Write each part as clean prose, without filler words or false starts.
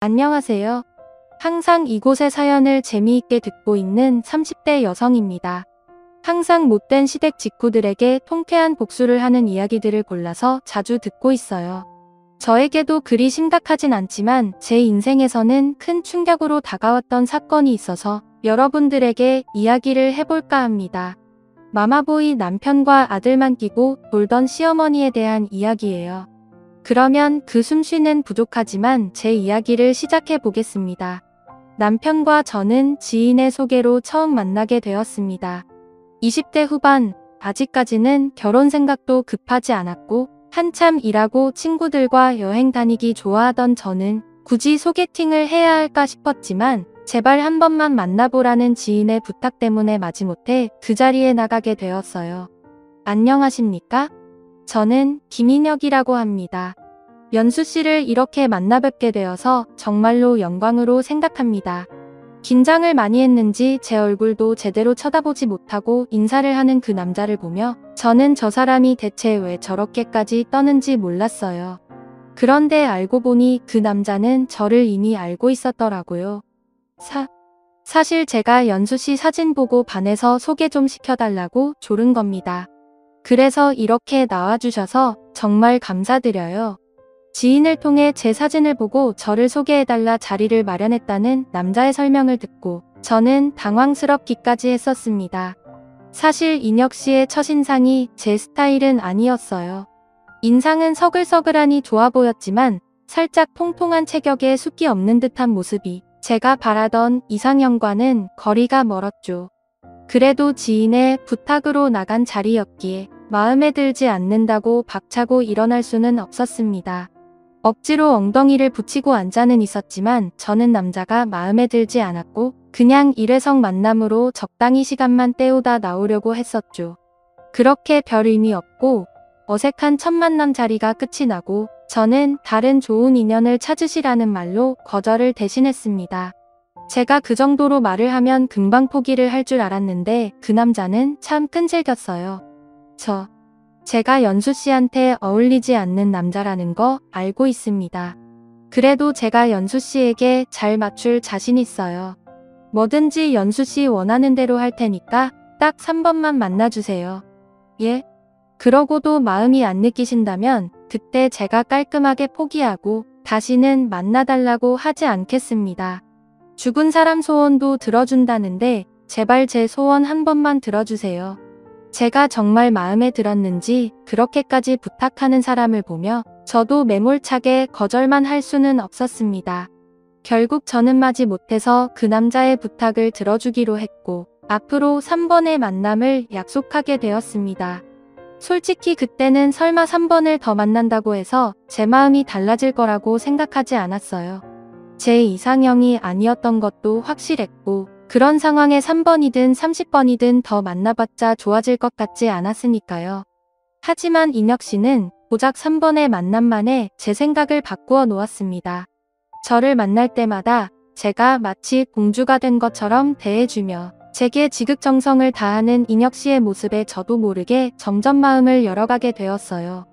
안녕하세요. 항상 이곳의 사연을 재미있게 듣고 있는 30대 여성입니다. 항상 못된 시댁 직후들에게 통쾌한 복수를 하는 이야기들을 골라서 자주 듣고 있어요. 저에게도 그리 심각하진 않지만 제 인생에서는 큰 충격으로 다가왔던 사건이 있어서 여러분들에게 이야기를 해볼까 합니다. 마마보이 남편과 아들만 끼고 놀던 시어머니에 대한 이야기예요. 그러면 그 숨쉬는 부족하지만 제 이야기를 시작해 보겠습니다. 남편과 저는 지인의 소개로 처음 만나게 되었습니다. 20대 후반, 아직까지는 결혼 생각도 급하지 않았고 한참 일하고 친구들과 여행 다니기 좋아하던 저는 굳이 소개팅을 해야 할까 싶었지만 제발 한 번만 만나보라는 지인의 부탁 때문에 마지못해 그 자리에 나가게 되었어요. 안녕하십니까? 저는 김인혁이라고 합니다. 연수 씨를 이렇게 만나 뵙게 되어서 정말로 영광으로 생각합니다. 긴장을 많이 했는지 제 얼굴도 제대로 쳐다보지 못하고 인사를 하는 그 남자를 보며 저는 저 사람이 대체 왜 저렇게까지 떠는지 몰랐어요. 그런데 알고 보니 그 남자는 저를 이미 알고 있었더라고요. 사실 제가 연수 씨 사진 보고 반해서 소개 좀 시켜달라고 조른 겁니다. 그래서 이렇게 나와주셔서 정말 감사드려요. 지인을 통해 제 사진을 보고 저를 소개해달라 자리를 마련했다는 남자의 설명을 듣고 저는 당황스럽기까지 했었습니다. 사실 인혁 씨의 첫인상이 제 스타일은 아니었어요. 인상은 서글서글하니 좋아 보였지만 살짝 통통한 체격에 숫기 없는 듯한 모습이 제가 바라던 이상형과는 거리가 멀었죠. 그래도 지인의 부탁으로 나간 자리였기에 마음에 들지 않는다고 박차고 일어날 수는 없었습니다. 억지로 엉덩이를 붙이고 앉아는 있었지만 저는 남자가 마음에 들지 않았고 그냥 일회성 만남으로 적당히 시간만 때우다 나오려고 했었죠. 그렇게 별 의미 없고 어색한 첫 만남 자리가 끝이 나고 저는 다른 좋은 인연을 찾으시라는 말로 거절을 대신했습니다. 제가 그 정도로 말을 하면 금방 포기를 할 줄 알았는데 그 남자는 참 끈질겼어요. 제가 연수 씨한테 어울리지 않는 남자라는 거 알고 있습니다. 그래도 제가 연수 씨에게 잘 맞출 자신 있어요. 뭐든지 연수 씨 원하는 대로 할 테니까 딱 3번만 만나주세요. 예? 그러고도 마음이 안 느끼신다면 그때 제가 깔끔하게 포기하고 다시는 만나달라고 하지 않겠습니다. 죽은 사람 소원도 들어준다는데 제발 제 소원 한 번만 들어주세요. 제가 정말 마음에 들었는지 그렇게까지 부탁하는 사람을 보며 저도 매몰차게 거절만 할 수는 없었습니다. 결국 저는 마지 못해서 그 남자의 부탁을 들어주기로 했고 앞으로 3번의 만남을 약속하게 되었습니다. 솔직히 그때는 설마 3번을 더 만난다고 해서 제 마음이 달라질 거라고 생각하지 않았어요. 제 이상형이 아니었던 것도 확실했고 그런 상황에 3번이든 30번이든 더 만나봤자 좋아질 것 같지 않았으니까요. 하지만 인혁 씨는 고작 3번의 만남만에 제 생각을 바꾸어 놓았습니다. 저를 만날 때마다 제가 마치 공주가 된 것처럼 대해주며 제게 지극정성을 다하는 인혁 씨의 모습에 저도 모르게 점점 마음을 열어가게 되었어요.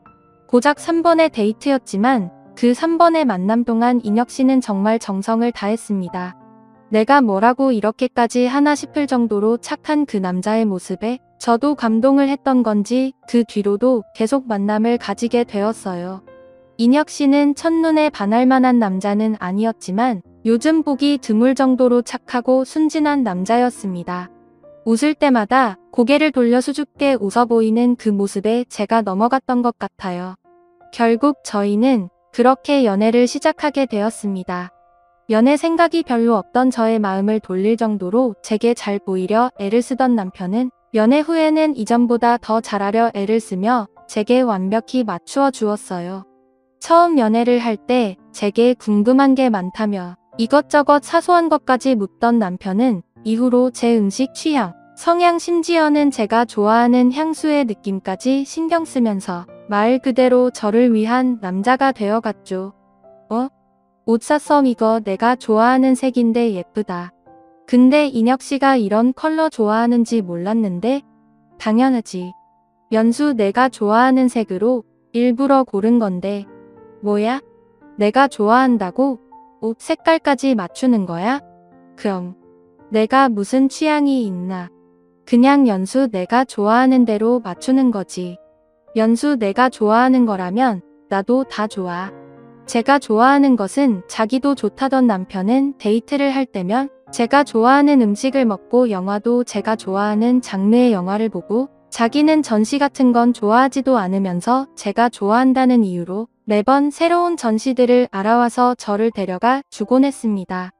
고작 3번의 데이트였지만 그 3번의 만남 동안 인혁 씨는 정말 정성을 다했습니다. 내가 뭐라고 이렇게까지 하나 싶을 정도로 착한 그 남자의 모습에 저도 감동을 했던 건지 그 뒤로도 계속 만남을 가지게 되었어요. 인혁 씨는 첫눈에 반할 만한 남자는 아니었지만 요즘 보기 드물 정도로 착하고 순진한 남자였습니다. 웃을 때마다 고개를 돌려 수줍게 웃어 보이는 그 모습에 제가 넘어갔던 것 같아요. 결국 저희는 그렇게 연애를 시작하게 되었습니다. 연애 생각이 별로 없던 저의 마음을 돌릴 정도로 제게 잘 보이려 애를 쓰던 남편은 연애 후에는 이전보다 더 잘하려 애를 쓰며 제게 완벽히 맞추어 주었어요. 처음 연애를 할 때 제게 궁금한 게 많다며 이것저것 사소한 것까지 묻던 남편은 이후로 제 음식 취향, 성향 심지어는 제가 좋아하는 향수의 느낌까지 신경 쓰면서 말 그대로 저를 위한 남자가 되어갔죠. 옷 샀어 이거 내가 좋아하는 색인데 예쁘다. 근데 인혁 씨가 이런 컬러 좋아하는지 몰랐는데? 당연하지. 연수 내가 좋아하는 색으로 일부러 고른 건데. 뭐야? 내가 좋아한다고? 옷 색깔까지 맞추는 거야? 그럼 내가 무슨 취향이 있나? 그냥 연수 내가 좋아하는 대로 맞추는 거지. 연수 내가 좋아하는 거라면 나도 다 좋아. 제가 좋아하는 것은 자기도 좋다던 남편은 데이트를 할 때면 제가 좋아하는 음식을 먹고 영화도 제가 좋아하는 장르의 영화를 보고 자기는 전시 같은 건 좋아하지도 않으면서 제가 좋아한다는 이유로 매번 새로운 전시들을 알아와서 저를 데려가 주곤 했습니다.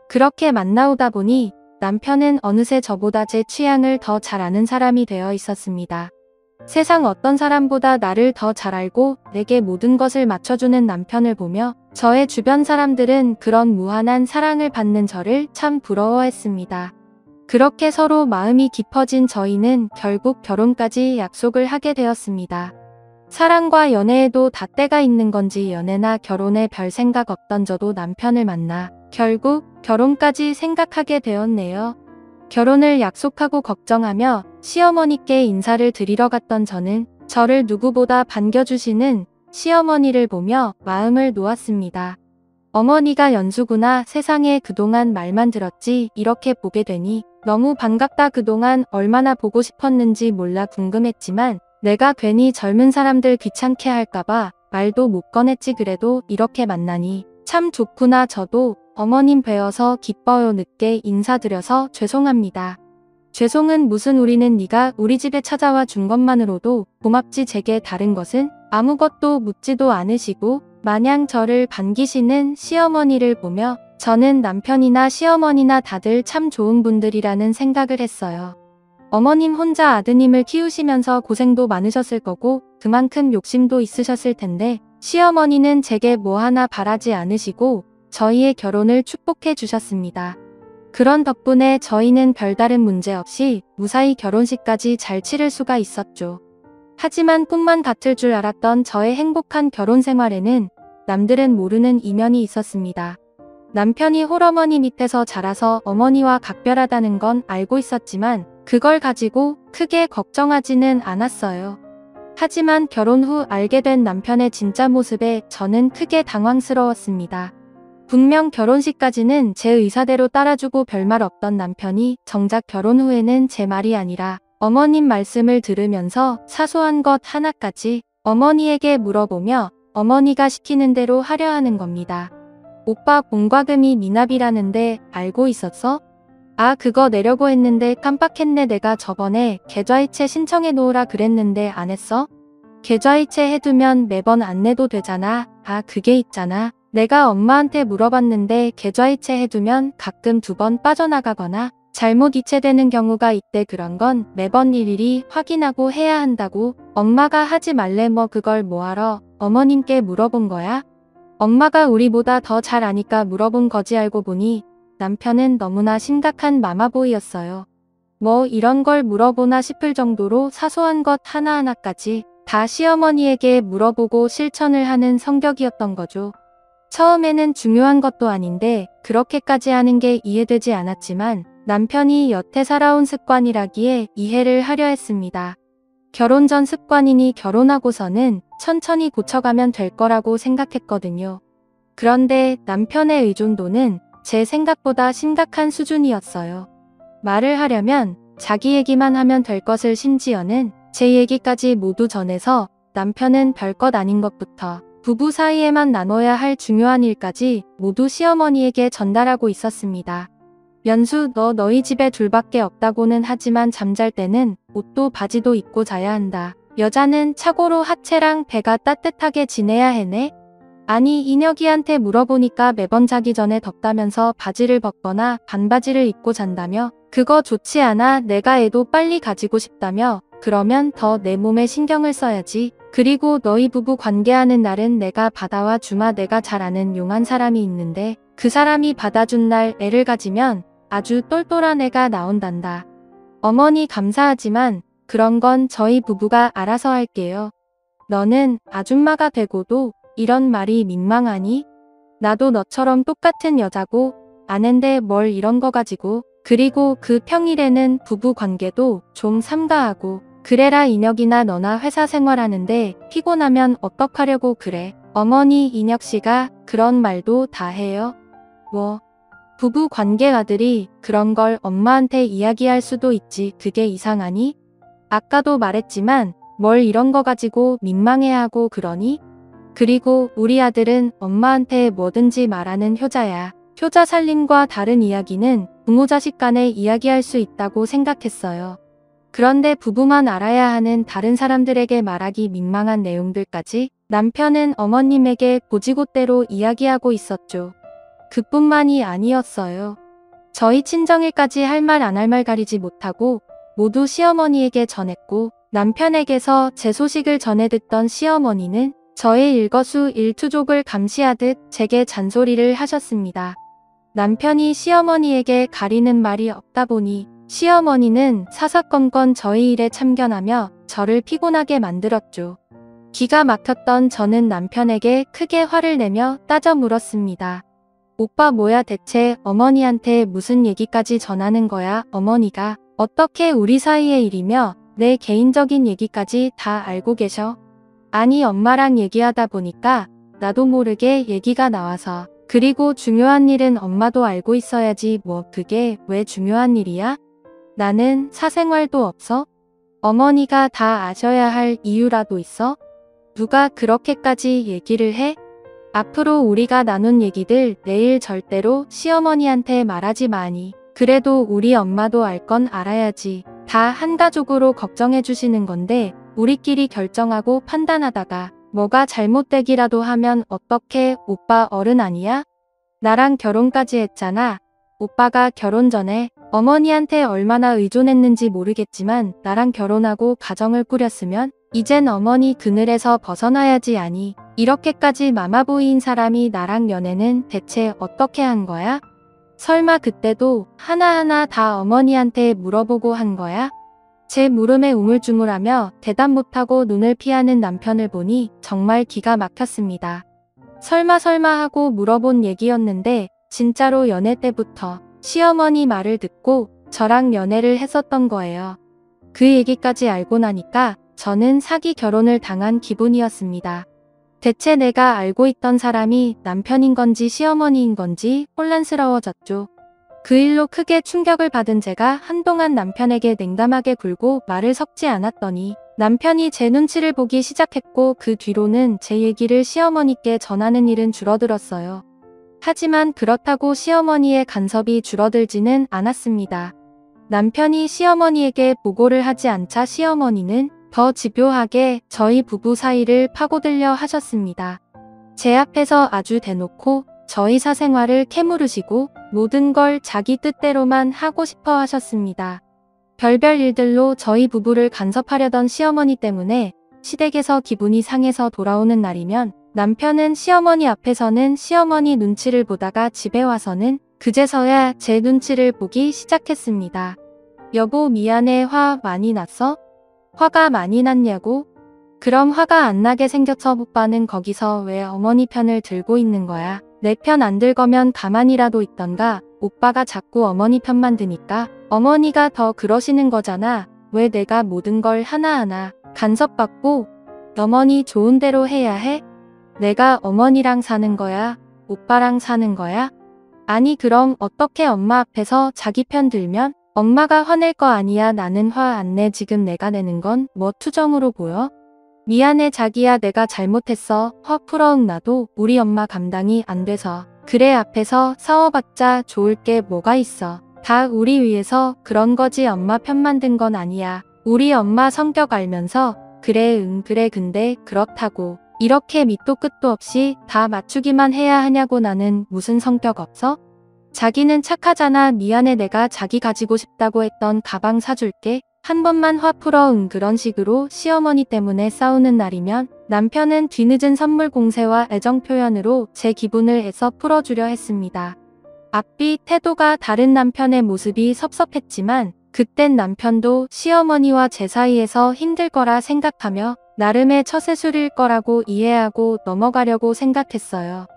그렇게 만나오다 보니 남편은 어느새 저보다 제 취향을 더 잘 아는 사람이 되어 있었습니다. 세상 어떤 사람보다 나를 더 잘 알고 내게 모든 것을 맞춰주는 남편을 보며 저의 주변 사람들은 그런 무한한 사랑을 받는 저를 참 부러워했습니다. 그렇게 서로 마음이 깊어진 저희는 결국 결혼까지 약속을 하게 되었습니다. 사랑과 연애에도 다 때가 있는 건지 연애나 결혼에 별 생각 없던 저도 남편을 만나 결국 결혼까지 생각하게 되었네요. 결혼을 약속하고 걱정하며 시어머니께 인사를 드리러 갔던 저는 저를 누구보다 반겨주시는 시어머니를 보며 마음을 놓았습니다. 어머니가 연수구나. 세상에 그동안 말만 들었지 이렇게 보게 되니 너무 반갑다. 그동안 얼마나 보고 싶었는지 몰라 궁금했지만 내가 괜히 젊은 사람들 귀찮게 할까봐 말도 못 꺼냈지. 그래도 이렇게 만나니 참 좋구나. 저도 어머님 뵈어서 기뻐요. 늦게 인사드려서 죄송합니다. 죄송은 무슨, 우리는 네가 우리 집에 찾아와 준 것만으로도 고맙지. 제게 다른 것은 아무것도 묻지도 않으시고 마냥 저를 반기시는 시어머니를 보며 저는 남편이나 시어머니나 다들 참 좋은 분들이라는 생각을 했어요. 어머님 혼자 아드님을 키우시면서 고생도 많으셨을 거고 그만큼 욕심도 있으셨을 텐데 시어머니는 제게 뭐 하나 바라지 않으시고 저희의 결혼을 축복해 주셨습니다. 그런 덕분에 저희는 별다른 문제 없이 무사히 결혼식까지 잘 치를 수가 있었죠. 하지만 꿈만 같을 줄 알았던 저의 행복한 결혼 생활에는 남들은 모르는 이면이 있었습니다. 남편이 홀어머니 밑에서 자라서 어머니와 각별하다는 건 알고 있었지만 그걸 가지고 크게 걱정하지는 않았어요. 하지만 결혼 후 알게 된 남편의 진짜 모습에 저는 크게 당황스러웠습니다. 분명 결혼식까지는 제 의사대로 따라주고 별말 없던 남편이 정작 결혼 후에는 제 말이 아니라 어머님 말씀을 들으면서 사소한 것 하나까지 어머니에게 물어보며 어머니가 시키는 대로 하려 하는 겁니다. 오빠 본과금이 미납이라는데 알고 있었어? 아, 그거 내려고 했는데 깜빡했네. 내가 저번에 계좌이체 신청해 놓으라 그랬는데 안 했어? 계좌이체 해두면 매번 안 내도 되잖아. 아, 그게 있잖아. 내가 엄마한테 물어봤는데 계좌이체 해두면 가끔 2번 빠져나가거나 잘못 이체되는 경우가 있대. 그런 건 매번 일일이 확인하고 해야 한다고. 엄마가 하지 말래. 뭐 그걸 뭐하러 어머님께 물어본 거야? 엄마가 우리보다 더 잘 아니까 물어본 거지. 알고 보니 남편은 너무나 심각한 마마보이였어요. 뭐 이런 걸 물어보나 싶을 정도로 사소한 것 하나하나까지 다 시어머니에게 물어보고 실천을 하는 성격이었던 거죠. 처음에는 중요한 것도 아닌데 그렇게까지 하는 게 이해되지 않았지만 남편이 여태 살아온 습관이라기에 이해를 하려 했습니다. 결혼 전 습관이니 결혼하고서는 천천히 고쳐가면 될 거라고 생각했거든요. 그런데 남편의 의존도는 제 생각보다 심각한 수준이었어요. 말을 하려면 자기 얘기만 하면 될 것을 심지어는 제 얘기까지 모두 전해서 남편은 별것 아닌 것부터 부부 사이에만 나눠야 할 중요한 일까지 모두 시어머니에게 전달하고 있었습니다. 연수, 너희 집에 둘밖에 없다고는 하지만 잠잘 때는 옷도 바지도 입고 자야 한다. 여자는 착오로 하체랑 배가 따뜻하게 지내야 해네? 아니, 인혁이한테 물어보니까 매번 자기 전에 덥다면서 바지를 벗거나 반바지를 입고 잔다며. 그거 좋지 않아. 내가 애도 빨리 가지고 싶다며. 그러면 더 내 몸에 신경을 써야지. 그리고 너희 부부 관계하는 날은 내가 받아와 주마. 내가 잘 아는 용한 사람이 있는데 그 사람이 받아준 날 애를 가지면 아주 똘똘한 애가 나온단다. 어머니 감사하지만 그런 건 저희 부부가 알아서 할게요. 너는 아줌마가 되고도 이런 말이 민망하니? 나도 너처럼 똑같은 여자고 아는데 뭘 이런 거 가지고. 그리고 그 평일에는 부부 관계도 좀 삼가하고 그래라. 인혁이나 너나 회사 생활하는데 피곤하면 어떡하려고 그래. 어머니, 인혁씨가 그런 말도 다 해요. 뭐, 부부 관계가들이 그런 걸 엄마한테 이야기할 수도 있지. 그게 이상하니? 아까도 말했지만 뭘 이런 거 가지고 민망해하고 그러니? 그리고 우리 아들은 엄마한테 뭐든지 말하는 효자야. 효자 살림과 다른 이야기는 부모 자식 간에 이야기할 수 있다고 생각했어요. 그런데 부부만 알아야 하는 다른 사람들에게 말하기 민망한 내용들까지 남편은 어머님에게 고지고대로 이야기하고 있었죠. 그뿐만이 아니었어요. 저희 친정일까지 할 말 안 할 말 가리지 못하고 모두 시어머니에게 전했고, 남편에게서 제 소식을 전해 듣던 시어머니는 저의 일거수일투족을 감시하듯 제게 잔소리를 하셨습니다. 남편이 시어머니에게 가리는 말이 없다 보니 시어머니는 사사건건 저희 일에 참견하며 저를 피곤하게 만들었죠. 기가 막혔던 저는 남편에게 크게 화를 내며 따져 물었습니다. 오빠 뭐야, 대체 어머니한테 무슨 얘기까지 전하는 거야? 어머니가 어떻게 우리 사이의 일이며 내 개인적인 얘기까지 다 알고 계셔? 아니, 엄마랑 얘기하다 보니까 나도 모르게 얘기가 나와서. 그리고 중요한 일은 엄마도 알고 있어야지. 뭐 그게 왜 중요한 일이야? 나는 사생활도 없어? 어머니가 다 아셔야 할 이유라도 있어? 누가 그렇게까지 얘기를 해? 앞으로 우리가 나눈 얘기들 내일 절대로 시어머니한테 말하지 마니. 그래도 우리 엄마도 알 건 알아야지. 다 한가족으로 걱정해 주시는 건데 우리끼리 결정하고 판단하다가 뭐가 잘못되기라도 하면 어떡해? 오빠 어른 아니야? 나랑 결혼까지 했잖아. 오빠가 결혼 전에 어머니한테 얼마나 의존했는지 모르겠지만 나랑 결혼하고 가정을 꾸렸으면 이젠 어머니 그늘에서 벗어나야지. 아니, 이렇게까지 마마보이인 사람이 나랑 연애는 대체 어떻게 한 거야? 설마 그때도 하나하나 다 어머니한테 물어보고 한 거야? 제 물음에 우물쭈물하며 대답 못하고 눈을 피하는 남편을 보니 정말 기가 막혔습니다. 설마 하고 물어본 얘기였는데 진짜로 연애 때부터 시어머니 말을 듣고 저랑 연애를 했었던 거예요. 그 얘기까지 알고 나니까 저는 사기 결혼을 당한 기분이었습니다. 대체 내가 알고 있던 사람이 남편인 건지 시어머니인 건지 혼란스러워졌죠. 그 일로 크게 충격을 받은 제가 한동안 남편에게 냉담하게 굴고 말을 섞지 않았더니 남편이 제 눈치를 보기 시작했고 그 뒤로는 제 얘기를 시어머니께 전하는 일은 줄어들었어요. 하지만 그렇다고 시어머니의 간섭이 줄어들지는 않았습니다. 남편이 시어머니에게 보고를 하지 않자 시어머니는 더 집요하게 저희 부부 사이를 파고들려 하셨습니다. 제 앞에서 아주 대놓고 저희 사생활을 캐물으시고 모든 걸 자기 뜻대로만 하고 싶어 하셨습니다. 별별 일들로 저희 부부를 간섭하려던 시어머니 때문에 시댁에서 기분이 상해서 돌아오는 날이면 남편은 시어머니 앞에서는 시어머니 눈치를 보다가 집에 와서는 그제서야 제 눈치를 보기 시작했습니다. 여보 미안해, 화 많이 났어? 화가 많이 났냐고? 그럼 화가 안 나게 생겨서 오빠는 거기서 왜 어머니 편을 들고 있는 거야? 내 편 안 들 거면 가만히라도 있던가. 오빠가 자꾸 어머니 편만 드니까 어머니가 더 그러시는 거잖아. 왜 내가 모든 걸 하나하나 간섭받고 어머니 좋은 대로 해야 해? 내가 어머니랑 사는 거야? 오빠랑 사는 거야? 아니 그럼 어떻게 엄마 앞에서 자기 편 들면? 엄마가 화낼 거 아니야. 나는 화 안 내. 지금 내가 내는 건 뭐 투정으로 보여? 미안해 자기야, 내가 잘못했어. 화 풀어. 응, 나도 우리 엄마 감당이 안 돼서 그래. 앞에서 싸워봤자 좋을 게 뭐가 있어. 다 우리 위해서 그런 거지. 엄마 편만 든 건 아니야. 우리 엄마 성격 알면서 그래. 응 그래. 근데 그렇다고 이렇게 밑도 끝도 없이 다 맞추기만 해야 하냐고. 나는 무슨 성격 없어? 자기는 착하잖아. 미안해, 내가 자기 가지고 싶다고 했던 가방 사줄게. 한 번만 화 풀어. 응 그런 식으로 시어머니 때문에 싸우는 날이면 남편은 뒤늦은 선물 공세와 애정 표현으로 제 기분을 애써 풀어주려 했습니다. 앞뒤 태도가 다른 남편의 모습이 섭섭했지만 그땐 남편도 시어머니와 제 사이에서 힘들 거라 생각하며 나름의 처세술일 거라고 이해하고 넘어가려고 생각했어요.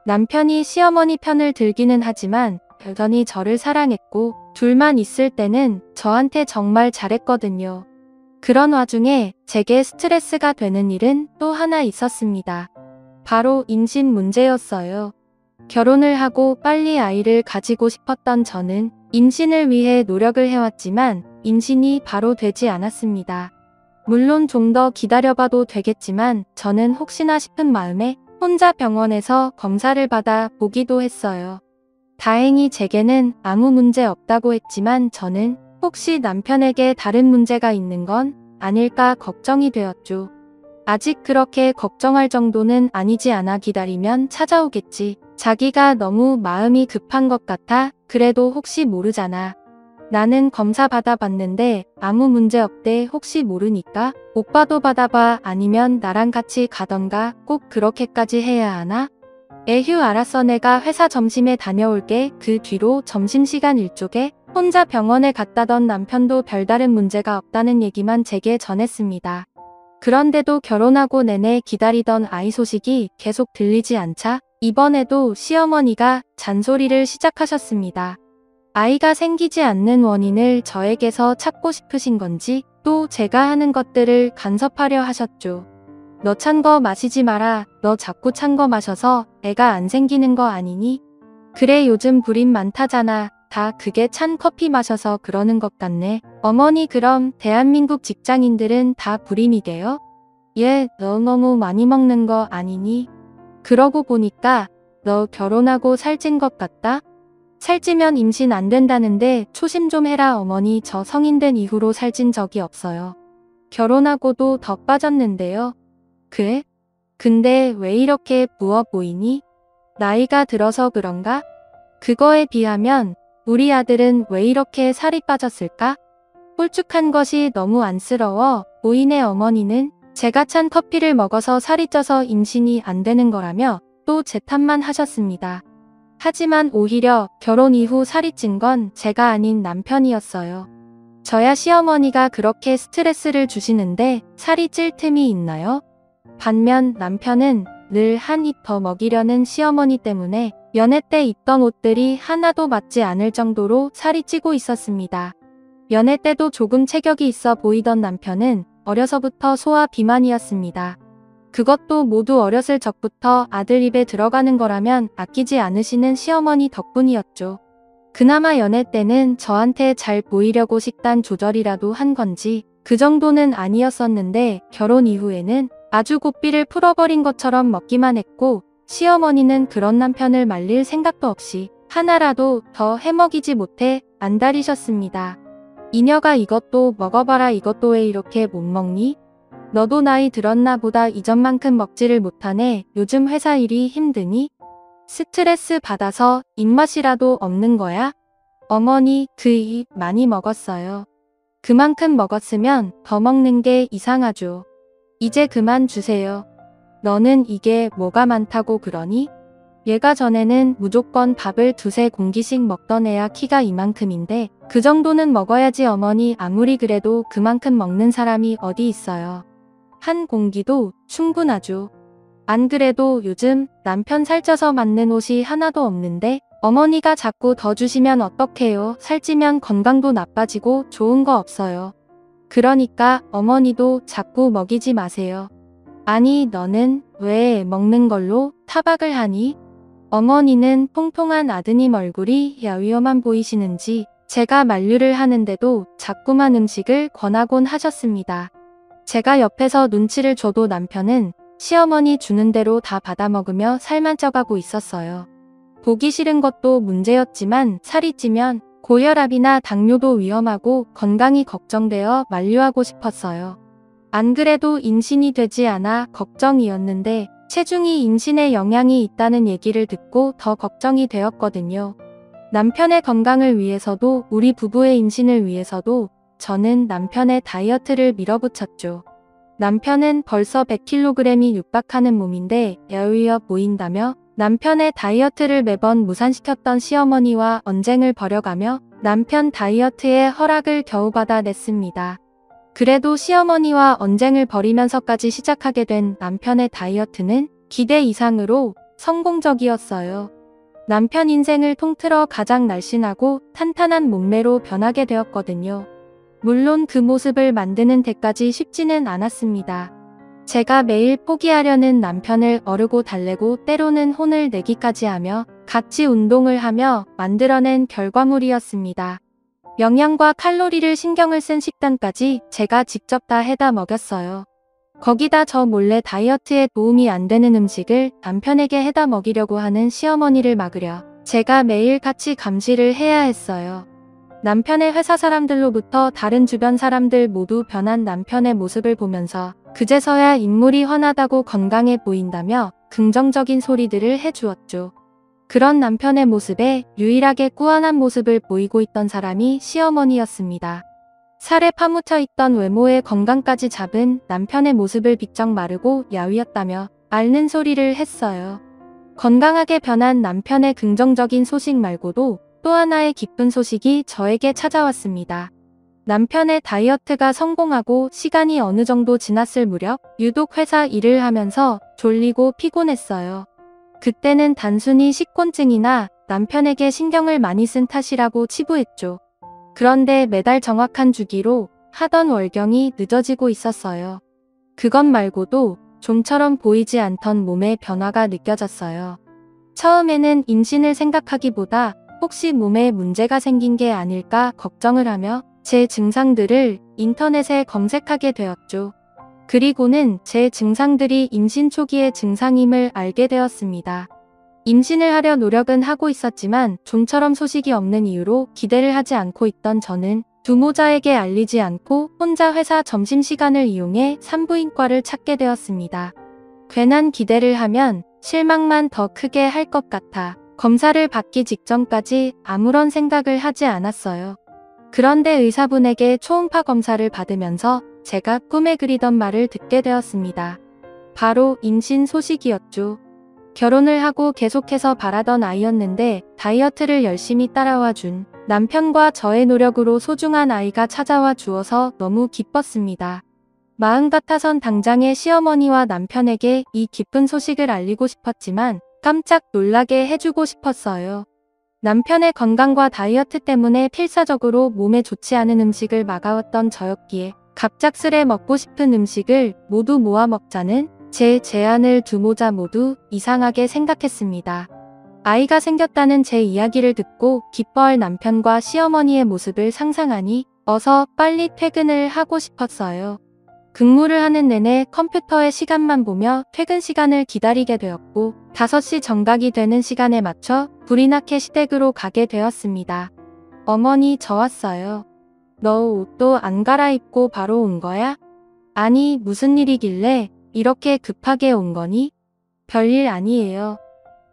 남편이 시어머니 편을 들기는 하지만 여전히 저를 사랑했고 둘만 있을 때는 저한테 정말 잘했거든요. 그런 와중에 제게 스트레스가 되는 일은 또 하나 있었습니다. 바로 임신 문제였어요. 결혼을 하고 빨리 아이를 가지고 싶었던 저는 임신을 위해 노력을 해왔지만 임신이 바로 되지 않았습니다. 물론 좀 더 기다려봐도 되겠지만 저는 혹시나 싶은 마음에 혼자 병원에서 검사를 받아 보기도 했어요. 다행히 제게는 아무 문제 없다고 했지만 저는 혹시 남편에게 다른 문제가 있는 건 아닐까 걱정이 되었죠. 아직 그렇게 걱정할 정도는 아니지 않아 기다리면 찾아오겠지. 자기가 너무 마음이 급한 것 같아. 그래도 혹시 모르잖아. 나는 검사 받아봤는데 아무 문제 없대. 혹시 모르니까 오빠도 받아봐. 아니면 나랑 같이 가던가. 꼭 그렇게까지 해야 하나? 에휴 알았어. 내가 회사 점심에 다녀올게. 그 뒤로 점심시간 일쪽에 혼자 병원에 갔다던 남편도 별다른 문제가 없다는 얘기만 제게 전했습니다. 그런데도 결혼하고 내내 기다리던 아이 소식이 계속 들리지 않자 이번에도 시어머니가 잔소리를 시작하셨습니다. 아이가 생기지 않는 원인을 저에게서 찾고 싶으신 건지 또 제가 하는 것들을 간섭하려 하셨죠. 너 찬 거 마시지 마라. 너 자꾸 찬 거 마셔서 애가 안 생기는 거 아니니? 그래 요즘 불임 많다잖아. 다 그게 찬 커피 마셔서 그러는 것 같네. 어머니 그럼 대한민국 직장인들은 다 불임이게요? 얘 너 너무 많이 먹는 거 아니니? 그러고 보니까 너 결혼하고 살찐 것 같다? 살찌면 임신 안 된다는데 조심 좀 해라. 어머니 저 성인 된 이후로 살찐 적이 없어요. 결혼하고도 더 빠졌는데요. 그래? 근데 왜 이렇게 부어 보이니? 나이가 들어서 그런가? 그거에 비하면 우리 아들은 왜 이렇게 살이 빠졌을까? 홀쭉한 것이 너무 안쓰러워 보이네. 어머니는 제가 찬 커피를 먹어서 살이 쪄서 임신이 안 되는 거라며 또 제 탓만 하셨습니다. 하지만 오히려 결혼 이후 살이 찐 건 제가 아닌 남편이었어요. 저야 시어머니가 그렇게 스트레스를 주시는데 살이 찔 틈이 있나요? 반면 남편은 늘 한 입 더 먹이려는 시어머니 때문에 연애 때 입던 옷들이 하나도 맞지 않을 정도로 살이 찌고 있었습니다. 연애 때도 조금 체격이 있어 보이던 남편은 어려서부터 소화 비만이었습니다. 그것도 모두 어렸을 적부터 아들 입에 들어가는 거라면 아끼지 않으시는 시어머니 덕분이었죠. 그나마 연애 때는 저한테 잘 보이려고 식단 조절이라도 한 건지 그 정도는 아니었었는데 결혼 이후에는 아주 고삐를 풀어버린 것처럼 먹기만 했고 시어머니는 그런 남편을 말릴 생각도 없이 하나라도 더 해먹이지 못해 안달이셨습니다. 이녀가 이것도 먹어봐라. 이것도 왜 이렇게 못 먹니? 너도 나이 들었나 보다. 이전만큼 먹지를 못하네. 요즘 회사 일이 힘드니? 스트레스 받아서 입맛이라도 없는 거야? 어머니 그 입 많이 먹었어요. 그만큼 먹었으면 더 먹는 게 이상하죠. 이제 그만 주세요. 너는 이게 뭐가 많다고 그러니? 얘가 전에는 무조건 밥을 두세 공기씩 먹던 애야. 키가 이만큼인데 그 정도는 먹어야지. 어머니 아무리 그래도 그만큼 먹는 사람이 어디 있어요. 한 공기도 충분하죠. 안 그래도 요즘 남편 살쪄서 맞는 옷이 하나도 없는데 어머니가 자꾸 더 주시면 어떡해요. 살찌면 건강도 나빠지고 좋은 거 없어요. 그러니까 어머니도 자꾸 먹이지 마세요. 아니 너는 왜 먹는 걸로 타박을 하니? 어머니는 통통한 아드님 얼굴이 야위어만 보이시는지 제가 만류를 하는데도 자꾸만 음식을 권하곤 하셨습니다. 제가 옆에서 눈치를 줘도 남편은 시어머니 주는 대로 다 받아먹으며 살만 쪄가고 있었어요. 보기 싫은 것도 문제였지만 살이 찌면 고혈압이나 당뇨도 위험하고 건강이 걱정되어 만류하고 싶었어요. 안 그래도 임신이 되지 않아 걱정이었는데 체중이 임신에 영향이 있다는 얘기를 듣고 더 걱정이 되었거든요. 남편의 건강을 위해서도 우리 부부의 임신을 위해서도 저는 남편의 다이어트를 밀어붙였죠. 남편은 벌써 100kg이 육박하는 몸인데 야위어 보인다며 남편의 다이어트를 매번 무산시켰던 시어머니와 언쟁을 벌여가며 남편 다이어트에 허락을 겨우 받아냈습니다. 그래도 시어머니와 언쟁을 벌이면서까지 시작하게 된 남편의 다이어트는 기대 이상으로 성공적이었어요. 남편 인생을 통틀어 가장 날씬하고 탄탄한 몸매로 변하게 되었거든요. 물론 그 모습을 만드는 데까지 쉽지는 않았습니다. 제가 매일 포기하려는 남편을 어르고 달래고 때로는 혼을 내기까지 하며 같이 운동을 하며 만들어낸 결과물이었습니다. 영양과 칼로리를 신경을 쓴 식단까지 제가 직접 다 해다 먹였어요. 거기다 저 몰래 다이어트에 도움이 안 되는 음식을 남편에게 해다 먹이려고 하는 시어머니를 막으려 제가 매일 같이 감시를 해야 했어요. 남편의 회사 사람들로부터 다른 주변 사람들 모두 변한 남편의 모습을 보면서 그제서야 인물이 훤하다고 건강해 보인다며 긍정적인 소리들을 해주었죠. 그런 남편의 모습에 유일하게 꾸안한 모습을 보이고 있던 사람이 시어머니였습니다. 살에 파묻혀 있던 외모의 건강까지 잡은 남편의 모습을 비쩍 마르고 야위었다며 앓는 소리를 했어요. 건강하게 변한 남편의 긍정적인 소식 말고도 또 하나의 기쁜 소식이 저에게 찾아왔습니다. 남편의 다이어트가 성공하고 시간이 어느 정도 지났을 무렵 유독 회사 일을 하면서 졸리고 피곤했어요. 그때는 단순히 식곤증이나 남편에게 신경을 많이 쓴 탓이라고 치부했죠. 그런데 매달 정확한 주기로 하던 월경이 늦어지고 있었어요. 그것 말고도 좀처럼 보이지 않던 몸의 변화가 느껴졌어요. 처음에는 임신을 생각하기보다 혹시 몸에 문제가 생긴 게 아닐까 걱정을 하며 제 증상들을 인터넷에 검색하게 되었죠. 그리고는 제 증상들이 임신 초기의 증상임을 알게 되었습니다. 임신을 하려 노력은 하고 있었지만 좀처럼 소식이 없는 이유로 기대를 하지 않고 있던 저는 두모자에게 알리지 않고 혼자 회사 점심시간을 이용해 산부인과를 찾게 되었습니다. 괜한 기대를 하면 실망만 더 크게 할 것 같아 검사를 받기 직전까지 아무런 생각을 하지 않았어요. 그런데 의사분에게 초음파 검사를 받으면서 제가 꿈에 그리던 말을 듣게 되었습니다. 바로 임신 소식이었죠. 결혼을 하고 계속해서 바라던 아이였는데 다이어트를 열심히 따라와 준 남편과 저의 노력으로 소중한 아이가 찾아와 주어서 너무 기뻤습니다. 마음 같아선 당장의 시어머니와 남편에게 이 기쁜 소식을 알리고 싶었지만 깜짝 놀라게 해주고 싶었어요. 남편의 건강과 다이어트 때문에 필사적으로 몸에 좋지 않은 음식을 막아왔던 저였기에 갑작스레 먹고 싶은 음식을 모두 모아 먹자는 제 제안을 두모자 모두 이상하게 생각했습니다. 아이가 생겼다는 제 이야기를 듣고 기뻐할 남편과 시어머니의 모습을 상상하니 어서 빨리 퇴근을 하고 싶었어요. 근무를 하는 내내 컴퓨터의 시간만 보며 퇴근 시간을 기다리게 되었고 5시 정각이 되는 시간에 맞춰 불이 나게 시댁으로 가게 되었습니다. 어머니 저 왔어요. 너 옷도 안 갈아입고 바로 온 거야? 아니 무슨 일이길래 이렇게 급하게 온 거니? 별일 아니에요.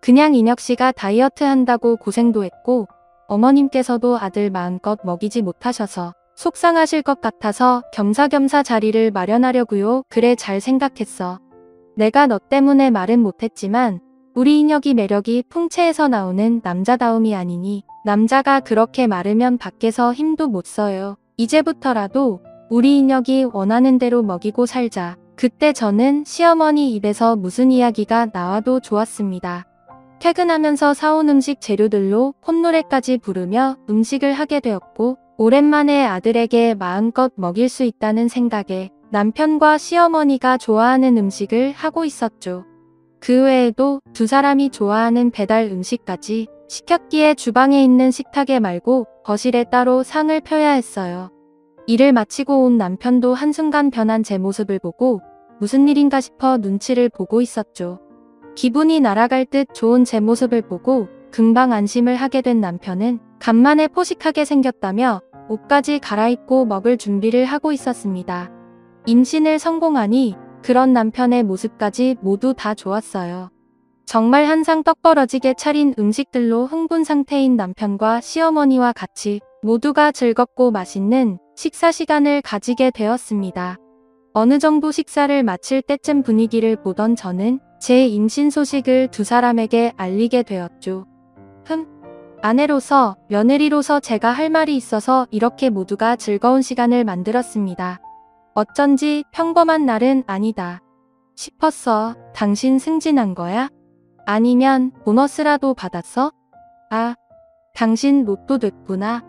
그냥 인혁씨가 다이어트 한다고 고생도 했고 어머님께서도 아들 마음껏 먹이지 못하셔서 속상하실 것 같아서 겸사겸사 자리를 마련하려고요. 그래 잘 생각했어. 내가 너 때문에 말은 못했지만 우리 인혁이 매력이 풍채에서 나오는 남자다움이 아니니 남자가 그렇게 마르면 밖에서 힘도 못 써요. 이제부터라도 우리 인혁이 원하는 대로 먹이고 살자. 그때 저는 시어머니 입에서 무슨 이야기가 나와도 좋았습니다. 퇴근하면서 사온 음식 재료들로 콧노래까지 부르며 음식을 하게 되었고 오랜만에 아들에게 마음껏 먹일 수 있다는 생각에 남편과 시어머니가 좋아하는 음식을 하고 있었죠. 그 외에도 두 사람이 좋아하는 배달 음식까지 시켰기에 주방에 있는 식탁에 말고 거실에 따로 상을 펴야 했어요. 일을 마치고 온 남편도 한순간 변한 제 모습을 보고 무슨 일인가 싶어 눈치를 보고 있었죠. 기분이 날아갈 듯 좋은 제 모습을 보고 금방 안심을 하게 된 남편은 간만에 포식하게 생겼다며 옷까지 갈아입고 먹을 준비를 하고 있었습니다. 임신을 성공하니 그런 남편의 모습까지 모두 다 좋았어요. 정말 한상 떡 벌어지게 차린 음식들로 흥분 상태인 남편과 시어머니와 같이 모두가 즐겁고 맛있는 식사 시간을 가지게 되었습니다. 어느 정도 식사를 마칠 때쯤 분위기를 보던 저는 제 임신 소식을 두 사람에게 알리게 되었죠. 아내로서, 며느리로서 제가 할 말이 있어서 이렇게 모두가 즐거운 시간을 만들었습니다. 어쩐지 평범한 날은 아니다 싶었어. 당신 승진한 거야? 아니면 보너스라도 받았어? 아, 당신 로또 됐구나.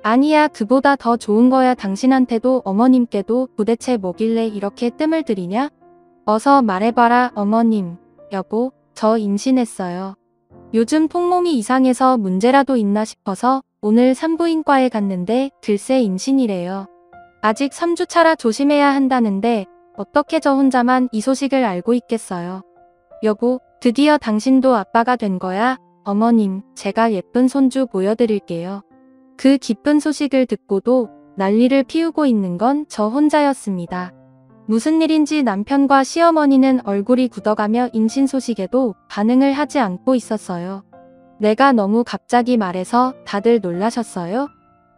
아니야, 그보다 더 좋은 거야. 당신한테도 어머님께도 도대체 뭐길래 이렇게 뜸을 들이냐? 어서 말해봐라 어머님. 여보, 저 임신했어요. 요즘 통몸이 이상해서 문제라도 있나 싶어서 오늘 산부인과에 갔는데 글쎄 임신이래요. 아직 3주차라 조심해야 한다는데 어떻게 저 혼자만 이 소식을 알고 있겠어요. 여보, 드디어 당신도 아빠가 된 거야? 어머님, 제가 예쁜 손주 보여드릴게요. 그 기쁜 소식을 듣고도 난리를 피우고 있는 건 저 혼자였습니다. 무슨 일인지 남편과 시어머니는 얼굴이 굳어가며 임신 소식에도 반응을 하지 않고 있었어요. 내가 너무 갑자기 말해서 다들 놀라셨어요?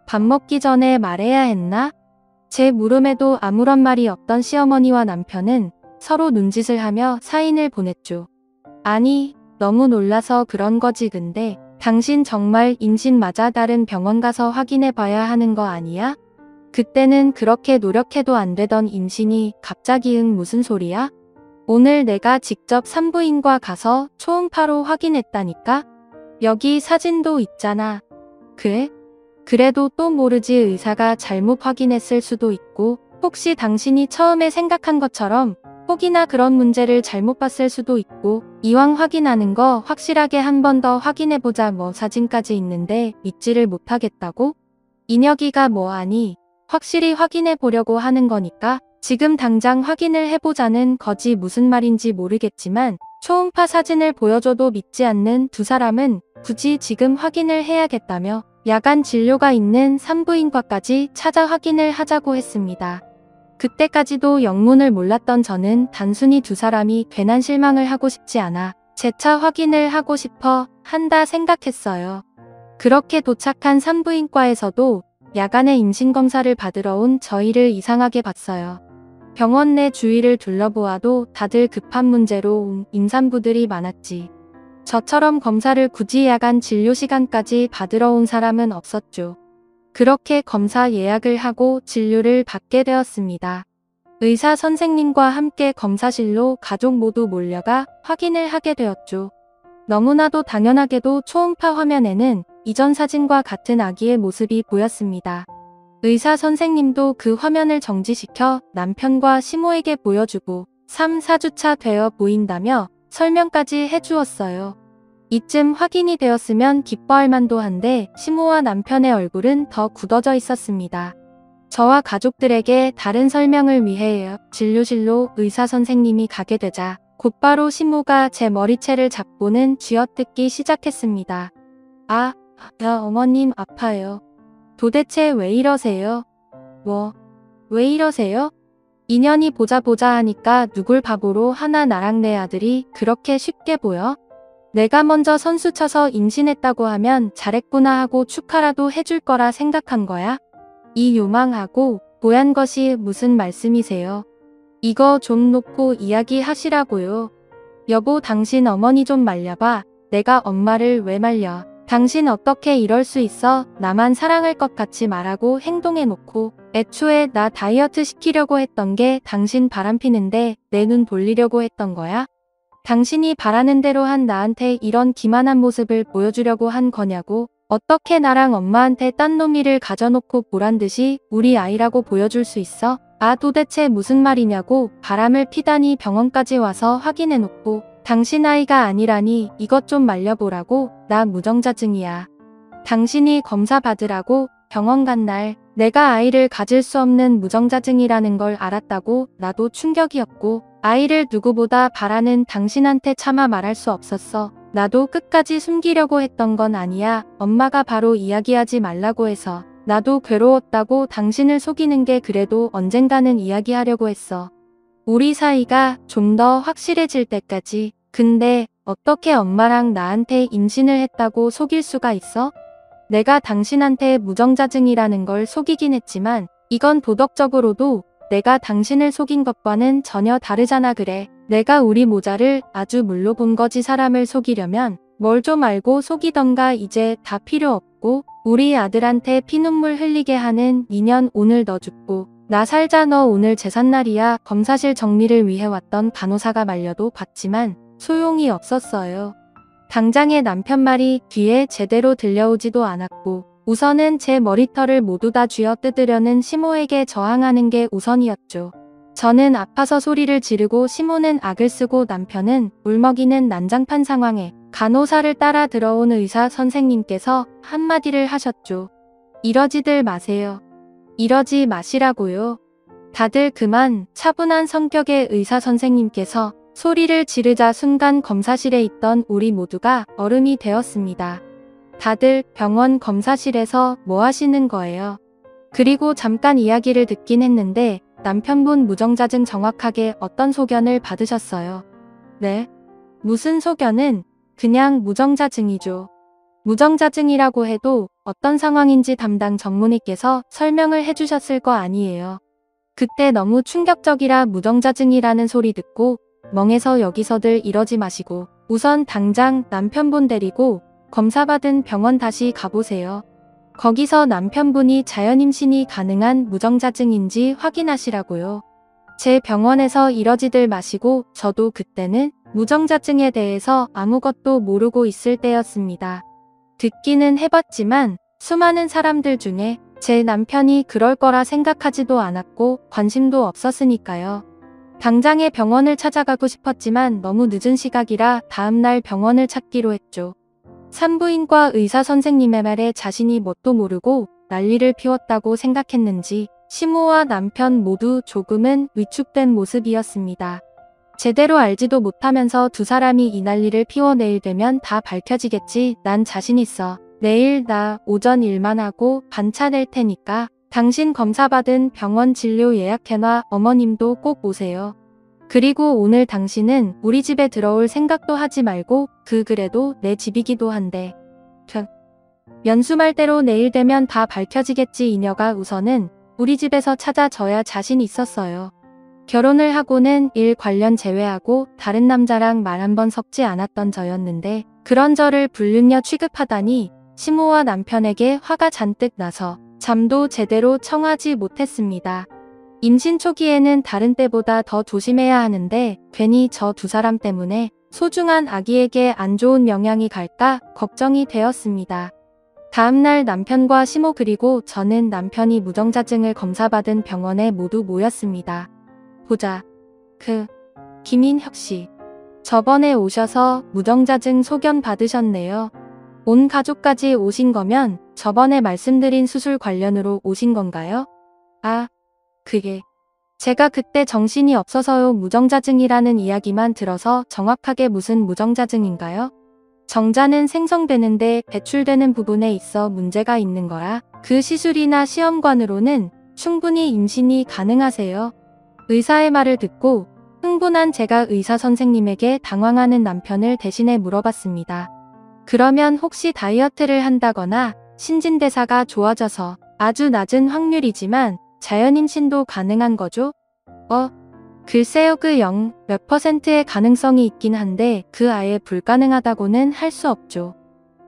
밥 먹기 전에 말해야 했나? 제 물음에도 아무런 말이 없던 시어머니와 남편은 서로 눈짓을 하며 사인을 보냈죠. 아니, 너무 놀라서 그런 거지. 근데 당신 정말 임신 맞아? 다른 병원 가서 확인해 봐야 하는 거 아니야? 그때는 그렇게 노력해도 안 되던 임신이 갑자기 무슨 소리야? 오늘 내가 직접 산부인과 가서 초음파로 확인했다니까? 여기 사진도 있잖아. 그래? 그래도 또 모르지, 의사가 잘못 확인했을 수도 있고 혹시 당신이 처음에 생각한 것처럼 혹이나 그런 문제를 잘못 봤을 수도 있고 이왕 확인하는 거 확실하게 한 번 더 확인해보자. 뭐 사진까지 있는데 믿지를 못하겠다고? 인혁이가 뭐 아니, 확실히 확인해 보려고 하는 거니까 지금 당장 확인을 해보자는 거지. 무슨 말인지 모르겠지만 초음파 사진을 보여줘도 믿지 않는 두 사람은 굳이 지금 확인을 해야겠다며 야간 진료가 있는 산부인과까지 찾아 확인을 하자고 했습니다. 그때까지도 영문을 몰랐던 저는 단순히 두 사람이 괜한 실망을 하고 싶지 않아 재차 확인을 하고 싶어 한다 생각했어요. 그렇게 도착한 산부인과에서도 야간에 임신검사를 받으러 온 저희를 이상하게 봤어요. 병원 내 주위를 둘러보아도 다들 급한 문제로 온 임산부들이 많았지. 저처럼 검사를 굳이 야간 진료 시간까지 받으러 온 사람은 없었죠. 그렇게 검사 예약을 하고 진료를 받게 되었습니다. 의사 선생님과 함께 검사실로 가족 모두 몰려가 확인을 하게 되었죠. 너무나도 당연하게도 초음파 화면에는 이전 사진과 같은 아기의 모습이 보였습니다. 의사 선생님도 그 화면을 정지시켜 남편과 시모에게 보여주고 3, 4주차 되어 보인다며 설명까지 해주었어요. 이쯤 확인이 되었으면 기뻐할 만도 한데 시모와 남편의 얼굴은 더 굳어져 있었습니다. 저와 가족들에게 다른 설명을 위해 진료실로 의사 선생님이 가게 되자 곧바로 시모가 제 머리채를 잡고는 쥐어뜯기 시작했습니다. 어머님 아파요. 도대체 왜 이러세요? 왜 이러세요? 인연이 보자 하니까 누굴 바보로 하나 나랑 내 아들이 그렇게 쉽게 보여? 내가 먼저 선수 쳐서 임신했다고 하면 잘했구나 하고 축하라도 해줄 거라 생각한 거야? 이 요망하고 뽀얀 것이 무슨 말씀이세요? 이거 좀 놓고 이야기하시라고요. 여보, 당신 어머니 좀 말려봐. 내가 엄마를 왜 말려? 당신 어떻게 이럴 수 있어? 나만 사랑할 것 같이 말하고 행동해놓고 애초에 나 다이어트 시키려고 했던 게 당신 바람피는데 내 눈 돌리려고 했던 거야? 당신이 바라는 대로 한 나한테 이런 기만한 모습을 보여주려고 한 거냐고? 어떻게 나랑 엄마한테 딴 놈이를 가져놓고 보란듯이 우리 아이라고 보여줄 수 있어? 도대체 무슨 말이냐고. 바람을 피다니 병원까지 와서 확인해놓고 당신 아이가 아니라니 이것 좀 말려보라고. 나 무정자증이야. 당신이 검사 받으라고 병원 간 날 내가 아이를 가질 수 없는 무정자증이라는 걸 알았다고. 나도 충격이었고 아이를 누구보다 바라는 당신한테 차마 말할 수 없었어. 나도 끝까지 숨기려고 했던 건 아니야. 엄마가 바로 이야기하지 말라고 해서. 나도 괴로웠다고. 당신을 속이는 게 그래도 언젠가는 이야기하려고 했어. 우리 사이가 좀 더 확실해질 때까지. 근데 어떻게 엄마랑 나한테 임신을 했다고 속일 수가 있어? 내가 당신한테 무정자증이라는 걸 속이긴 했지만 이건 도덕적으로도 내가 당신을 속인 것과는 전혀 다르잖아. 그래, 내가 우리 모자를 아주 물로 본 거지. 사람을 속이려면 뭘 좀 알고 속이던가. 이제 다 필요 없고 우리 아들한테 피눈물 흘리게 하는 인연 오늘 너 죽고 나 살자. 너 오늘 제삿날이야. 검사실 정리를 위해 왔던 간호사가 말려도 봤지만 소용이 없었어요. 당장의 남편 말이 귀에 제대로 들려오지도 않았고 우선은 제 머리털을 모두 다 쥐어뜯으려는 시모에게 저항하는 게 우선이었죠. 저는 아파서 소리를 지르고 시모는 악을 쓰고 남편은 울먹이는 난장판 상황에 간호사를 따라 들어온 의사 선생님께서 한마디를 하셨죠. 이러지들 마세요. 이러지 마시라고요. 다들 그만. 차분한 성격의 의사 선생님께서 소리를 지르자 순간 검사실에 있던 우리 모두가 얼음이 되었습니다. 다들 병원 검사실에서 뭐 하시는 거예요? 그리고 잠깐 이야기를 듣긴 했는데 남편분 무정자증 정확하게 어떤 소견을 받으셨어요? 네? 무슨 소견은? 그냥 무정자증이죠. 무정자증이라고 해도 어떤 상황인지 담당 전문의께서 설명을 해주셨을 거 아니에요. 그때 너무 충격적이라 무정자증이라는 소리 듣고 멍해서 여기서들 이러지 마시고 우선 당장 남편분 데리고 검사받은 병원 다시 가보세요. 거기서 남편분이 자연임신이 가능한 무정자증인지 확인하시라고요. 제 병원에서 이러지들 마시고 저도 그때는 무정자증에 대해서 아무것도 모르고 있을 때였습니다. 듣기는 해봤지만 수많은 사람들 중에 제 남편이 그럴 거라 생각하지도 않았고 관심도 없었으니까요. 당장에 병원을 찾아가고 싶었지만 너무 늦은 시각이라 다음날 병원을 찾기로 했죠. 산부인과 의사 선생님의 말에 자신이 뭣도 모르고 난리를 피웠다고 생각했는지 시모와 남편 모두 조금은 위축된 모습이었습니다. 제대로 알지도 못하면서 두 사람이 이 난리를 피워 내일 되면 다 밝혀지겠지. 난 자신 있어. 내일 나 오전 일만 하고 반차 낼 테니까 당신 검사받은 병원 진료 예약해놔. 어머님도 꼭 오세요. 그리고 오늘 당신은 우리 집에 들어올 생각도 하지 말고 그래도 내 집이기도 한데. 연수말대로 내일 되면 다 밝혀지겠지. 이녀가 우선은 우리 집에서 찾아져야 자신 있었어요. 결혼을 하고는 일 관련 제외하고 다른 남자랑 말 한 번 섞지 않았던 저였는데 그런 저를 불륜녀 취급하다니 시모와 남편에게 화가 잔뜩 나서 잠도 제대로 청하지 못했습니다. 임신 초기에는 다른 때보다 더 조심해야 하는데 괜히 저 두 사람 때문에 소중한 아기에게 안 좋은 영향이 갈까 걱정이 되었습니다. 다음날 남편과 시모 그리고 저는 남편이 무정자증을 검사받은 병원에 모두 모였습니다. 보자. 김인혁 씨. 저번에 오셔서 무정자증 소견 받으셨네요. 온 가족까지 오신 거면 저번에 말씀드린 수술 관련으로 오신 건가요? 아, 그게 제가 그때 정신이 없어서요. 무정자증이라는 이야기만 들어서 정확하게 무슨 무정자증인가요? 정자는 생성되는데 배출되는 부분에 있어 문제가 있는 거라 그 시술이나 시험관으로는 충분히 임신이 가능하세요. 의사의 말을 듣고 흥분한 제가 의사 선생님에게 당황하는 남편을 대신해 물어봤습니다. 그러면 혹시 다이어트를 한다거나 신진대사가 좋아져서 아주 낮은 확률이지만 자연임신도 가능한 거죠? 글쎄요. 그 0몇 %의 가능성이 있긴 한데 그 아예 불가능하다고는 할 수 없죠.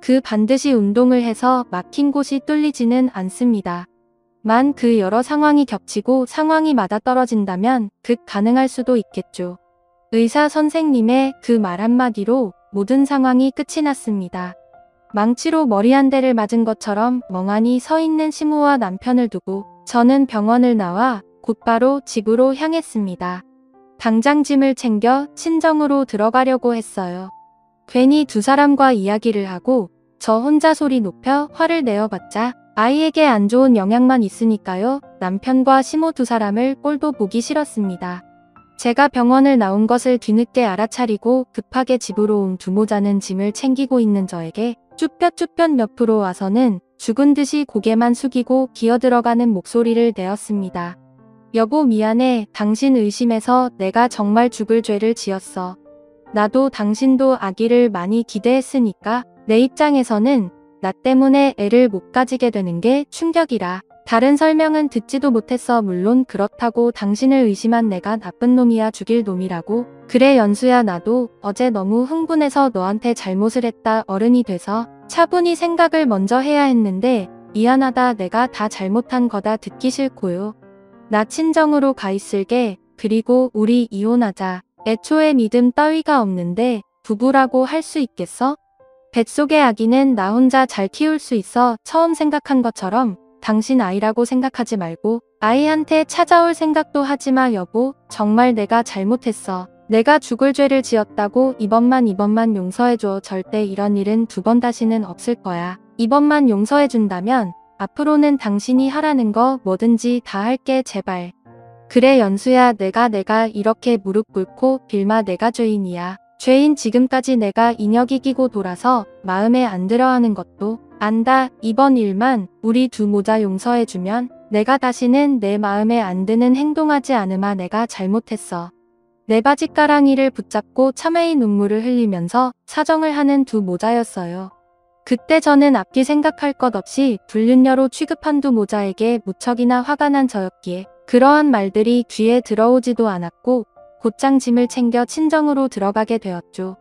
그 반드시 운동을 해서 막힌 곳이 뚫리지는 않습니다. 만 그 여러 상황이 겹치고 상황이 맞아떨어진다면 가능할 수도 있겠죠. 의사 선생님의 그 말 한마디로 모든 상황이 끝이 났습니다. 망치로 머리 한 대를 맞은 것처럼 멍하니 서 있는 시모와 남편을 두고 저는 병원을 나와 곧바로 집으로 향했습니다. 당장 짐을 챙겨 친정으로 들어가려고 했어요. 괜히 두 사람과 이야기를 하고 저 혼자 소리 높여 화를 내어봤자 아이에게 안 좋은 영향만 있으니까요. 남편과 시모 두 사람을 꼴도 보기 싫었습니다. 제가 병원을 나온 것을 뒤늦게 알아차리고 급하게 집으로 온 두 모자는 짐을 챙기고 있는 저에게 쭈뼛쭈뼛 옆으로 와서는 죽은 듯이 고개만 숙이고 기어들어가는 목소리를 내었습니다. 여보 미안해. 당신 의심해서 내가 정말 죽을 죄를 지었어. 나도 당신도 아기를 많이 기대했으니까 내 입장에서는 나 때문에 애를 못 가지게 되는 게 충격이라 다른 설명은 듣지도 못했어. 물론 그렇다고 당신을 의심한 내가 나쁜 놈이야 죽일 놈이라고. 그래 연수야 나도 어제 너무 흥분해서 너한테 잘못을 했다. 어른이 돼서 차분히 생각을 먼저 해야 했는데 미안하다. 내가 다 잘못한 거다. 듣기 싫고요. 나 친정으로 가 있을게. 그리고 우리 이혼하자. 애초에 믿음 따위가 없는데 부부라고 할 수 있겠어? 뱃속의 아기는 나 혼자 잘 키울 수 있어. 처음 생각한 것처럼 당신 아이라고 생각하지 말고 아이한테 찾아올 생각도 하지마. 여보 정말 내가 잘못했어. 내가 죽을 죄를 지었다고 이번만 용서해줘. 절대 이런 일은 두 번 다시는 없을 거야. 이번만 용서해준다면 앞으로는 당신이 하라는 거 뭐든지 다 할게 제발. 그래 연수야 내가 이렇게 무릎 꿇고 빌마 내가 죄인이야. 죄인 지금까지 내가 인혁이 끼고 돌아서 마음에 안 들어하는 것도 안다. 이번 일만 우리 두 모자 용서해주면 내가 다시는 내 마음에 안 드는 행동하지 않으마. 내가 잘못했어. 내 바짓가랑이를 붙잡고 참회의 눈물을 흘리면서 사정을 하는 두 모자였어요. 그때 저는 앞뒤 생각할 것 없이 불륜녀로 취급한 두 모자에게 무척이나 화가 난 저였기에 그러한 말들이 귀에 들어오지도 않았고 곧장 짐을 챙겨 친정으로 들어가게 되었죠.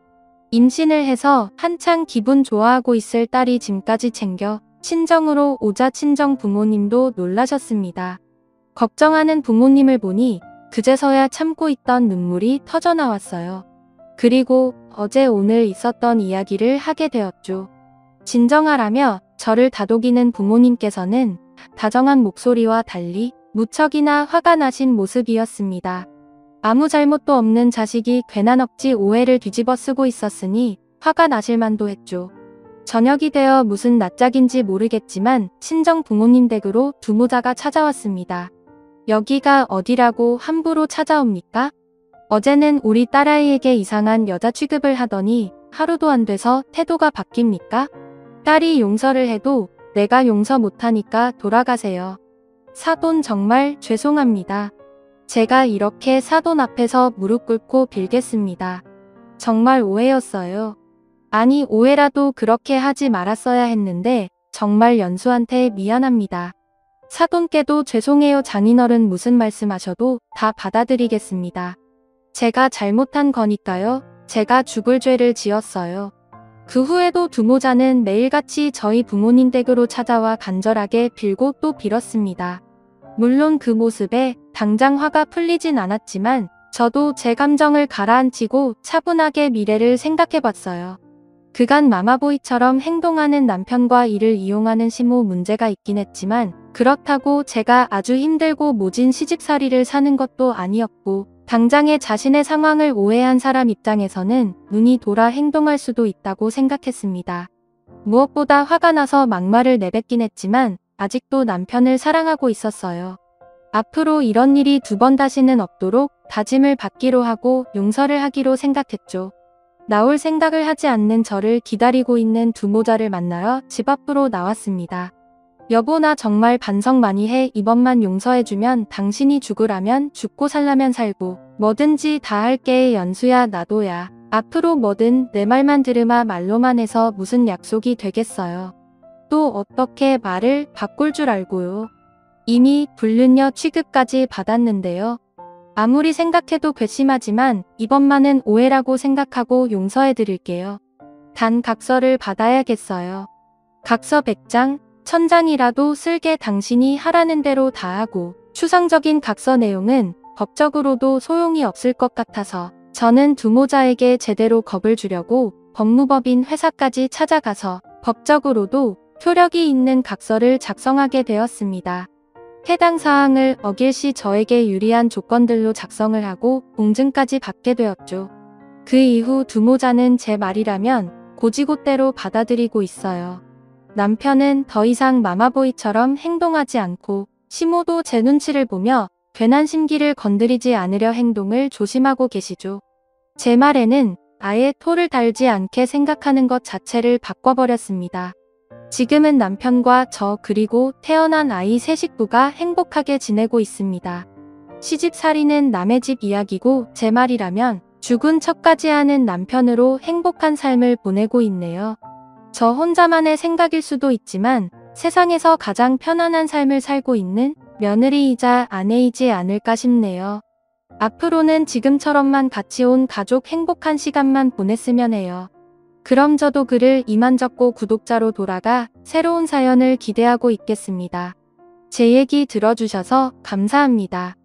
임신을 해서 한창 기분 좋아하고 있을 딸이 짐까지 챙겨 친정으로 오자 친정 부모님도 놀라셨습니다. 걱정하는 부모님을 보니 그제서야 참고 있던 눈물이 터져 나왔어요. 그리고 어제 오늘 있었던 이야기를 하게 되었죠. 진정하라며 저를 다독이는 부모님께서는 다정한 목소리와 달리 무척이나 화가 나신 모습이었습니다. 아무 잘못도 없는 자식이 괜한 억지 오해를 뒤집어 쓰고 있었으니 화가 나실 만도 했죠. 저녁이 되어 무슨 낯짝인지 모르겠지만 친정 부모님 댁으로 두 모자가 찾아왔습니다. 여기가 어디라고 함부로 찾아옵니까? 어제는 우리 딸아이에게 이상한 여자 취급을 하더니 하루도 안 돼서 태도가 바뀝니까? 딸이 용서를 해도 내가 용서 못하니까 돌아가세요. 사돈 정말 죄송합니다. 제가 이렇게 사돈 앞에서 무릎 꿇고 빌겠습니다. 정말 오해였어요. 아니 오해라도 그렇게 하지 말았어야 했는데 정말 연수한테 미안합니다. 사돈께도 죄송해요. 장인어른 무슨 말씀하셔도 다 받아들이겠습니다. 제가 잘못한 거니까요. 제가 죽을 죄를 지었어요. 그 후에도 두 모자는 매일같이 저희 부모님 댁으로 찾아와 간절하게 빌고 또 빌었습니다. 물론 그 모습에 당장 화가 풀리진 않았지만 저도 제 감정을 가라앉히고 차분하게 미래를 생각해봤어요. 그간 마마보이처럼 행동하는 남편과 이를 이용하는 시모 문제가 있긴 했지만 그렇다고 제가 아주 힘들고 모진 시집살이를 사는 것도 아니었고 당장의 자신의 상황을 오해한 사람 입장에서는 눈이 돌아 행동할 수도 있다고 생각했습니다. 무엇보다 화가 나서 막말을 내뱉긴 했지만 아직도 남편을 사랑하고 있었어요. 앞으로 이런 일이 두 번 다시는 없도록 다짐을 받기로 하고 용서를 하기로 생각했죠. 나올 생각을 하지 않는 저를 기다리고 있는 두 모자를 만나러 집 앞으로 나왔습니다. 여보 나 정말 반성 많이 해. 이번만 용서해주면 당신이 죽으라면 죽고 살라면 살고 뭐든지 다 할게. 연수야 나도야. 앞으로 뭐든 내 말만 들으마. 말로만 해서 무슨 약속이 되겠어요. 또 어떻게 말을 바꿀 줄 알고요. 이미 불륜녀 취급까지 받았는데요. 아무리 생각해도 괘씸하지만 이번만은 오해라고 생각하고 용서해드릴게요. 단 각서를 받아야겠어요. 각서 100장, 1000장이라도 쓸게. 당신이 하라는 대로 다 하고 추상적인 각서 내용은 법적으로도 소용이 없을 것 같아서 저는 두 모자에게 제대로 겁을 주려고 법무법인 회사까지 찾아가서 법적으로도 효력이 있는 각서를 작성하게 되었습니다. 해당 사항을 어길 시 저에게 유리한 조건들로 작성을 하고 공증까지 받게 되었죠. 그 이후 두 모자는 제 말이라면 고지고대로 받아들이고 있어요. 남편은 더 이상 마마보이처럼 행동하지 않고 시모도 제 눈치를 보며 괜한 심기를 건드리지 않으려 행동을 조심하고 계시죠. 제 말에는 아예 토를 달지 않게 생각하는 것 자체를 바꿔버렸습니다. 지금은 남편과 저 그리고 태어난 아이 세 식구가 행복하게 지내고 있습니다. 시집살이는 남의 집 이야기고 제 말이라면 죽은 척까지 하는 남편으로 행복한 삶을 보내고 있네요. 저 혼자만의 생각일 수도 있지만 세상에서 가장 편안한 삶을 살고 있는 며느리이자 아내이지 않을까 싶네요. 앞으로는 지금처럼만 같이 온 가족 행복한 시간만 보냈으면 해요. 그럼 저도 글을 이만 적고 구독자로 돌아가 새로운 사연을 기대하고 있겠습니다. 제 얘기 들어주셔서 감사합니다.